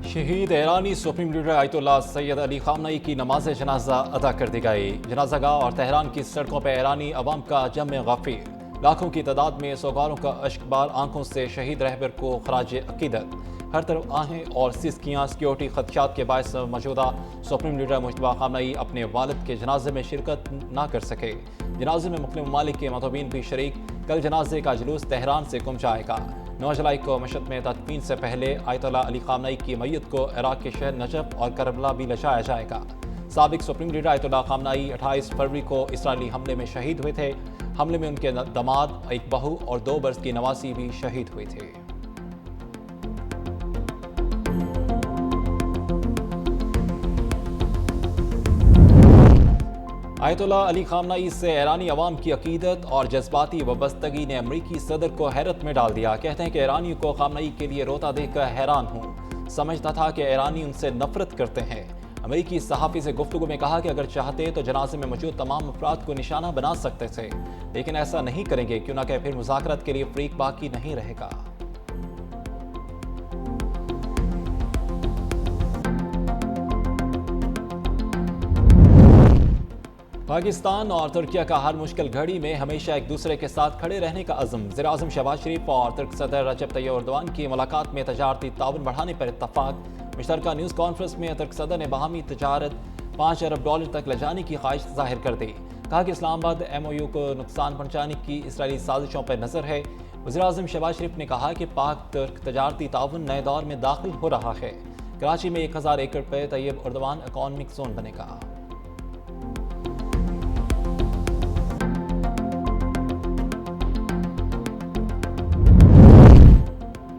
शहीद ईरानी supreme leader Ayatollah Syed Ali Khamenei की नमाज जनाजा अदा कर दी गई। जनाजा गाह और तेहरान की सड़कों पर ईरानी अवाम का जम गफीर, लाखों की तादाद में सोगारों का अश्कबार आंखों से शहीद रहबर को खराज अकीदत। हर तरफ आहें और सिसकियाँ सिक्योरिटी खदशात के बायस मौजूदा सुप्रीम लीडर मुश्तबा खामनेई अपने वालिद के जनाजे में शिरकत न कर सके। जनाजे में मुख्तलिफ ममालिक के मतबीन भी शरीक। कल जनाजे का जुलूस तेहरान से कुम जाएगा। 9 जुलाई को मशहद में तदफीन से पहले आयतुल्लाह अली खामनेई की मैयत को इराक के शहर नजफ और करबला भी ले जाया जाएगा। साबिक सुप्रीम लीडर आयतुल्लाह खामनेई 28 फरवरी को इसराइली हमले में शहीद हुए थे। हमले में उनके दामाद, एक बहू और 2 बरस की नवासी भी शहीद हुए थे। आयतुल्लाह अली खामनेई से ईरानी अवाम की अकीदत और जज्बाती वाबस्तगी ने अमरीकी सदर को हैरत में डाल दिया। कहते हैं कि ईरानियों को खामनेई के लिए रोता देखकर हैरान हूँ। समझता था कि ईरानी उनसे नफरत करते हैं। अमरीकी सहाफ़ी से गुफ्तगू में कहा कि अगर चाहते तो जनाजे में मौजूद तमाम अफराद को निशाना बना सकते थे, लेकिन ऐसा नहीं करेंगे, क्यों ना कि फिर मुज़ाकरात के लिए फ़रीक बाकी नहीं रहेगा। पाकिस्तान और तुर्किया का हर मुश्किल घड़ी में हमेशा एक दूसरे के साथ खड़े रहने का अज़्म। वज़ीर-ए-आज़म शहबाज शरीफ और तुर्क सदर रजब तैयब एर्दोगान की मुलाकात में तजारती ताउन बढ़ाने पर इत्तफाक। मुश्तरका न्यूज़ कॉन्फ्रेंस में तुर्क सदर ने बाहमी तजारत $5 अरब तक ले जाने की ख्वाहिश जाहिर कर दी। कहा कि इस्लामाबाद MOU को नुकसान पहुँचाने की इसराइली साजिशों पर नज़र है। वज़ीर-ए-आज़म शहबाज शरीफ ने कहा कि पाक तुर्क तजारती ताउन नए दौर में दाखिल हो रहा है। कराची में 1000 एकड़ पर तैयब एर्दोगान इकोनॉमिक जोन बनेगा।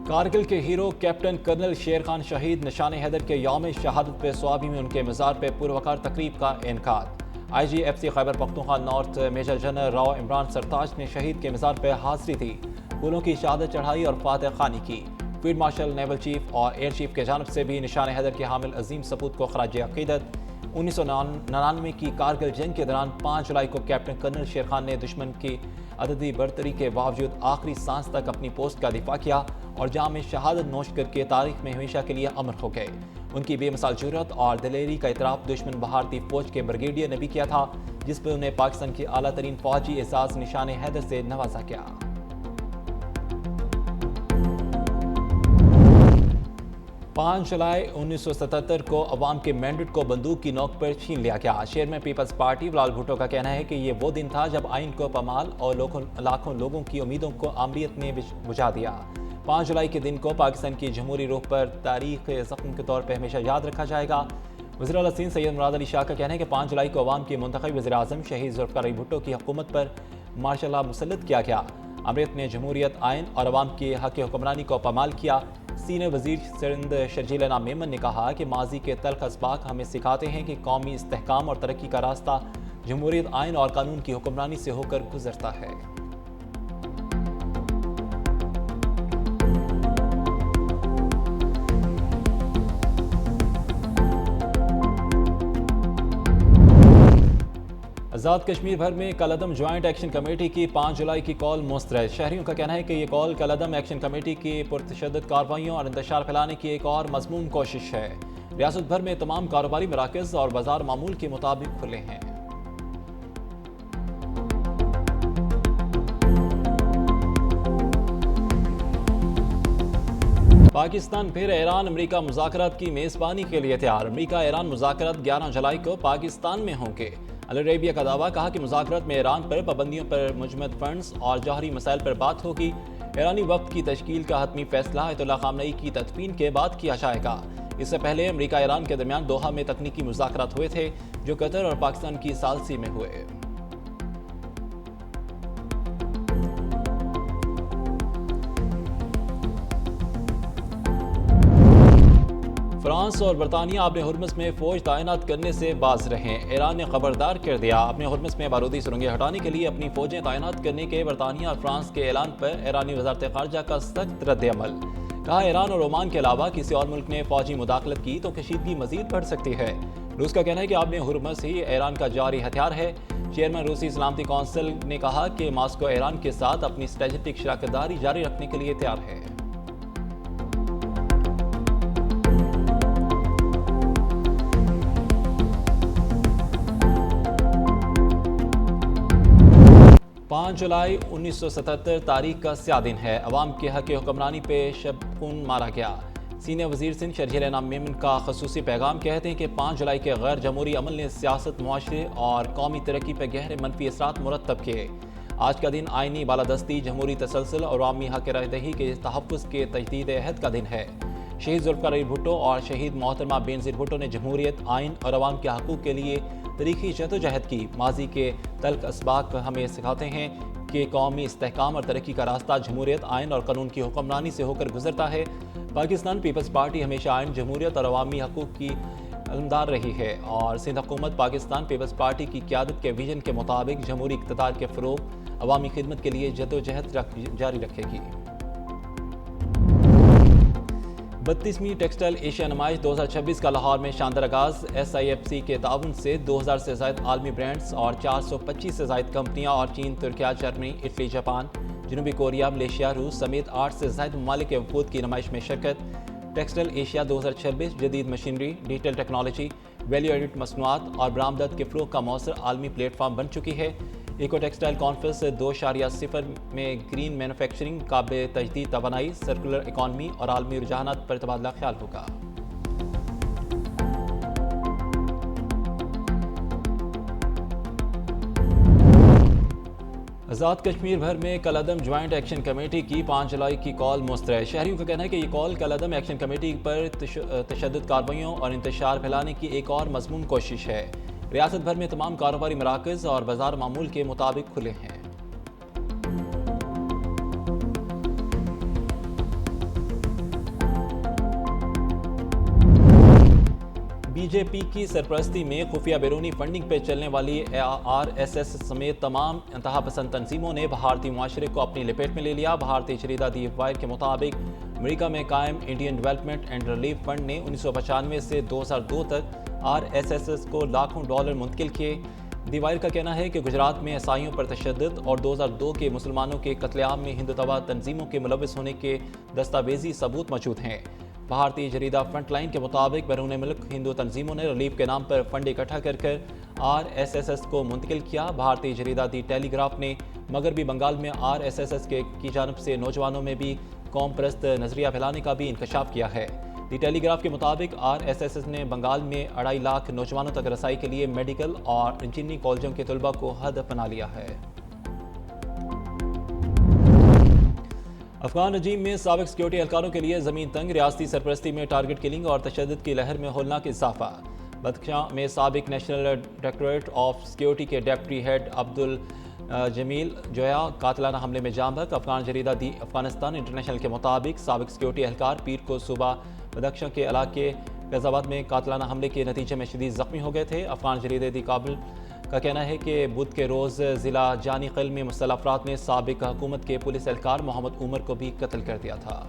कारगिल के हीरो कैप्टन कर्नल शेर खान शहीद। निशान हैदर के यौम शहादत पे स्वाबी में उनके मज़ार पे पुरवकार तकरीब का इनकाद। IGFC Khyber Pakhtunkhwa north major general Rao Imran Sartaj ने शहीद के मज़ार पे हाज़री दी, फूलों की शहादत चढ़ाई और फातह खानी की। फील्ड मार्शल, नेवल चीफ और एयर चीफ के जानब से भी निशान हैदर के हामिल अजीम सपूत को खराज अकीदत। 1999 की कारगिल जंग के दौरान 5 जुलाई को कैप्टन कर्नल शेर खान ने दुश्मन की अददी बरतरी के बावजूद आखिरी सांस तक अपनी पोस्ट का दिफा किया और जाम में शहादत नोश करके तारीख में हमेशा के लिए अमर हो गए। उनकी बेमिसाल जुर्रत और दिलेरी का इतराफ दुश्मन भारतीय फौज के ब्रिगेडियर ने भी किया था, जिस पर उन्हें पाकिस्तान की आला तरीन फौजी एजाज निशान हैदर से नवाजा गया। 5 जुलाई 1977 को अवाम के मैंडेट को बंदूक की नोक पर छीन लिया गया। चेयरमैन पीपल्स पार्टी बिलावल भुट्टो का कहना है कि ये वो दिन था जब आइन को पमाल और लाखों लोगों की उम्मीदों को आमरीत ने बुझा दिया। 5 जुलाई के दिन को पाकिस्तान की जमहूरी रूह पर तारीख ज़ख्म के तौर पर हमेशा याद रखा जाएगा। वज़ीर-ए-आला सिंध सैयद मुराद अली शाह का कहना है कि 5 जुलाई को अवाम के मुंतखब वज़ीर-ए-आज़म शहीद ज़ुल्फ़िकार अली भुट्टो की हुकूमत पर मार्शल लॉ मुसल्लत किया गया। अमरीत ने जमहूरियत, आइन और अवाम के हक़ हुक्मरानी को पमाल किया। सीनियर वज़ीर सिंध शर्जील अनाम मेमन ने कहा कि माजी के तल्ख़ असबाक हमें सिखाते हैं कि कौमी इस्तेहकाम और तरक्की का रास्ता जमहूरियत, आइन और कानून की हुक्मरानी से होकर गुजरता है। आज़ाद कश्मीर भर में कलअदम ज्वाइंट एक्शन कमेटी की 5 जुलाई की कॉल मुस्तरद। शहरियों का कहना है कि ये कॉल कलअदम एक्शन कमेटी की पुरतशद्दुद कार्रवाइयों और इंतशार फैलाने की एक और मज़मूम कोशिश है। रियासत भर में तमाम कारोबारी मराकज़ और बाजार मामूल के मुताबिक खुले हैं। पाकिस्तान फिर ईरान अमेरिका मुज़ाकरात की मेज़बानी के लिए तैयार। अमेरिका ईरान मुज़ाकरात 11 जुलाई को पाकिस्तान में होंगे। अल अरेबिया का दावा, कहा कि मुज़ाकरात में ईरान पर पाबंदियों पर मुजमद फंड्स और जौहरी मसाइल पर बात होगी। ईरानी वफ़द की तश्कील का हतमी फैसला आयतुल्लाह खामनेई की तदफीन के बाद किया जाएगा। इससे पहले अमेरिका ईरान के दरमियान दोहा में तकनीकी मुज़ाकरात हुए थे, जो कतर और पाकिस्तान की सालसी में हुए। फ्रांस और बरतानिया अपने हुर्मुज़ में फ़ौज तैनात करने से बाज रहें। ईरान ने खबरदार कर दिया, अपने हुर्मुज़ में बारूदी सुरंगें हटाने के लिए अपनी फ़ौजें तैनात करने के बरतानिया और फ्रांस के ऐलान पर ईरानी वज़ारत ख़ारजा का सख्त रद्द-ए-अमल। कहा, ईरान और ओमान के अलावा किसी और मुल्क ने फ़ौजी मुदाखलत की तो कशीदगी मज़ीद बढ़ सकती है। रूस का कहना है कि अपने हुर्मुज़ ही ईरान का जारी हथियार है। चेयरमैन रूसी सलामती कौंसिल ने कहा कि मास्को ईरान के साथ अपनी स्ट्रेटेजिक शराकतदारी जारी रखने के लिए तैयार है। 5 جولائی 1977 تاریخ کا سیاہ دن ہے۔ عوام کے حق حکمرانی پہ شب خون مارا گیا۔ سینئر وزیر سندھ شرجیل انعام میمن کا خصوصی پیغام کہتے ہیں کہ 5 جولائی کے غیر جمہوری عمل نے سیاست، معاشرے اور قومی ترقی پہ گہرے منفی اثرات مرتب کیے۔ آج کا دن آئینی بالادستی، جمہوری تسلسل اور عوامی حق رائے دہی کے تحفظ کے تجدید عہد کا دن ہے۔ شہید ذوالفقار علی بھٹو اور شہید محترمہ بینظیر بھٹو نے جمہوریت، آئین اور عوام کے حقوق کے لیے تاریخی جدوجہد کی۔ ماضی کے تلخ اسباق ہمیں سکھاتے ہیں کہ قومی استحکام اور ترقی کا راستہ جمہوریت، آئین اور قانون کی حکمرانی سے ہو کر گزرتا ہے۔ پاکستان پیپلز پارٹی ہمیشہ آئین، جمہوریت اور عوامی حقوق کی علمدار رہی ہے اور سندھ حکومت پاکستان پیپلز پارٹی کی قیادت کے ویژن کے مطابق جمہوری اقتدار کے فروغ، عوامی خدمت کے لیے جدوجہد جاری رکھے گی۔ 32ویں ٹیکسٹائل ایشیا نمائش 2026 کا لاہور میں شاندار آغاز۔ SIFC کے تعاون سے 2000 سے زائد عالمی برانڈز اور 425 سے زائد کمپنیاں اور چین، ترکیہ، جرمنی، اٹلی، جاپان، جنوبی کوریا، ملیشیا، روس سمیت 8 سے زائد ممالک کے وفود کی نمائش میں شرکت۔ ٹیکسٹائل ایشیا 2026 جدید machinery, digital technology, value added مصنوعات اور برآمدات کے فروغ کا مؤثر عالمی پلیٹ فارم بن چکی ہے۔ ایکو ٹیکسٹائل کانفرنس 2.0 میں گرین مینوفیکچرنگ، قابل تجدید توانائی، سرکولر اکانومی اور عالمی رجحانات پر تبادلہ خیال ہوگا۔ آزاد کشمیر بھر میں کالعدم جوائنٹ ایکشن کمیٹی کی 5 جولائی کی کال مسترد۔ شہریوں کا کہنا ہے کہ یہ کال کالعدم ایکشن کمیٹی پر تشدد کارروائیوں اور انتشار پھیلانے کی ایک اور مذموم کوشش ہے۔ ریاست بھر میں تمام کاروباری مراکز اور بازار معمول کے مطابق کھلے ہیں۔ BJP کی سرپرستی میں خفیہ بیرونی فنڈنگ پہ چلنے والی RSS سمیت تمام انتہا پسند تنظیموں نے بھارتی معاشرے کو اپنی لپیٹ میں لے لیا۔ بھارتی جریدہ دی وائر کے مطابق امریکہ میں قائم Indian development and relief fund نے 1995 سے 2002 تک RSS کو لاکھوں ڈالر منتقل کیے۔ دی وائر کا کہنا ہے کہ گجرات میں عیسائیوں پر تشدد اور 2002 کے مسلمانوں کے قتل عام میں ہندوتوا تنظیموں کے ملوث ہونے کے دستاویزی ثبوت موجود ہیں۔ بھارتی جریدہ فرنٹ لائن کے مطابق بیرون ملک ہندو تنظیموں نے ریلیف کے نام پر فنڈ اکٹھا کر RSS کو منتقل کیا۔ بھارتی جریدہ دی ٹیلی گراف نے مغربی بنگال میں RSS کی جانب سے نوجوانوں میں بھی قوم پرست نظریہ پھیلانے کا بھی انکشاف کیا ہے۔ دی ٹیلی گراف کے مطابق RSS نے بنگال میں 2.5 لاکھ نوجوانوں تک رسائی کے لیے میڈیکل اور انجینئرنگ کالجوں کے طلباء کو ہدف بنا لیا ہے۔ افغان رجیم میں سابق سیکیورٹی اہلکاروں کے لیے زمین تنگ، ریاستی سرپرستی میں ٹارگٹ کلنگ اور تشدد کی لہر میں ہولناک اضافہ۔ بدخشاں میں سابق نیشنل ڈائریکٹوریٹ آف سیکیورٹی کے ڈپٹی ہیڈ عبدالجمیل جویا قاتلانہ حملے میں جاں بحق۔ افغان جریدہ دی افغانستان انٹرنیشنل کے مطابق سابق سیکیورٹی اہلکار پیر کو صوبہ بدخشاں کے علاقے فیض آباد میں قاتلانہ حملے کے نتیجے میں شدید زخمی ہو گئے تھے۔ افغان جریدہ دی کابل کا کہنا ہے کہ بدھ کے روز ضلع جانی قل میں مسلح افراد نے سابق حکومت کے پولیس اہلکار محمد عمر کو بھی قتل کر دیا تھا۔